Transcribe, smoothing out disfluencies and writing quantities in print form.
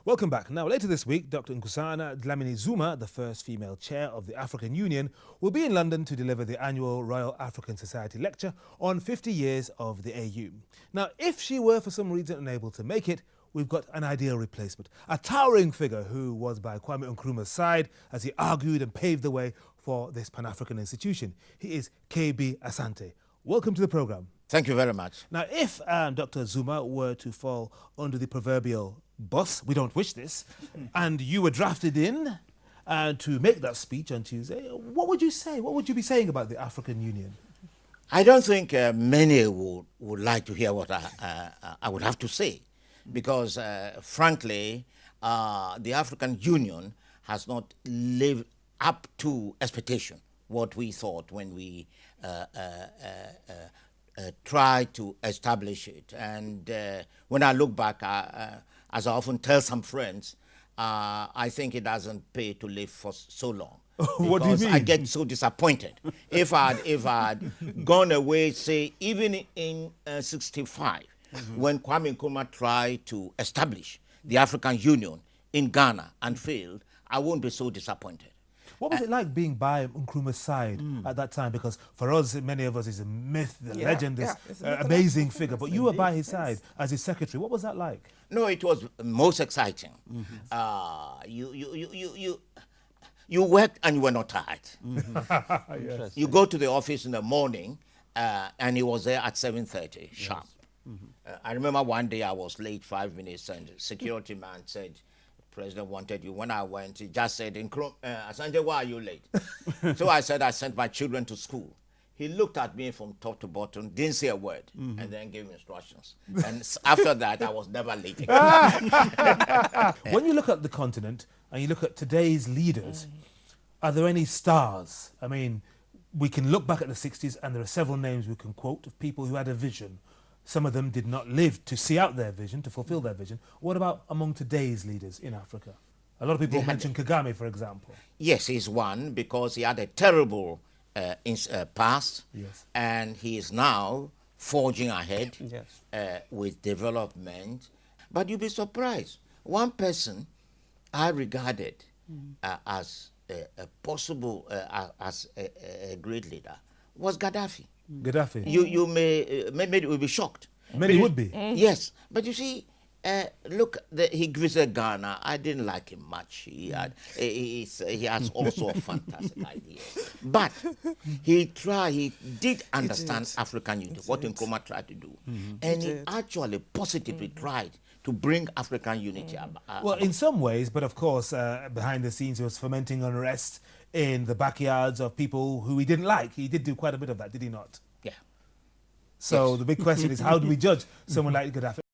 Welcome back. Now, later this week, Dr. Nkosana Dlamini-Zuma, the first female chair of the African Union, will be in London to deliver the annual Royal African Society lecture on 50 years of the AU. Now, if she were for some reason unable to make it, we've got an ideal replacement, a towering figure who was by Kwame Nkrumah's side as he argued and paved the way for this Pan-African institution. He is KB Assante. Welcome to the programme. Thank you very much. Now, if Dr. Zuma were to fall under the proverbial bus, we don't wish this, and you were drafted in to make that speech on Tuesday, what would you say? What would you be saying about the African Union? I don't think many would like to hear what I would have to say, because frankly, the African Union has not lived up to expectation, what we thought when we tried to establish it. And when I look back, as I often tell some friends, I think it doesn't pay to live for so long. What do you mean? I get so disappointed. If I'd gone away, say, even in 65, when Kwame Nkrumah tried to establish the African Union in Ghana and failed, I won't be so disappointed. What was it like being by Nkrumah's side at that time? Because for us, many of us, he's a myth, the legend, this amazing figure. But you were by his side as his secretary. What was that like? No, it was most exciting. You worked and you were not tired. Yes. You go to the office in the morning and he was there at 7:30 sharp. I remember one day I was late 5 minutes and the security man said, President wanted you. When I went, he just said, Assante, why are you late? So I said, I sent my children to school. He looked at me from top to bottom, didn't say a word, and then gave instructions. And after that, I was never late again. When you look at the continent and you look at today's leaders, are there any stars? I mean, we can look back at the 60s and there are several names we can quote of people who had a vision. Some of them did not live to see out their vision, to fulfill their vision. What about among today's leaders in Africa? A lot of people mention Kagame, for example. Yes, he's one because he had a terrible past, and he is now forging ahead with development. But you'll be surprised. One person I regarded as a possible, as a great leader was Gaddafi. Gaddafi. You maybe will be shocked. Many would be. Yes, but you see, look, he visited Ghana. I didn't like him much. He has also a fantastic idea. But he did understand African unity, what Nkrumah tried to do. And he actually positively tried to bring African unity about. Well, in some ways, but of course, behind the scenes, he was fomenting unrest in the backyards of people who he didn't like. He did do quite a bit of that, did he not? Yeah. So the big question is, how do we judge someone like Gaddafi?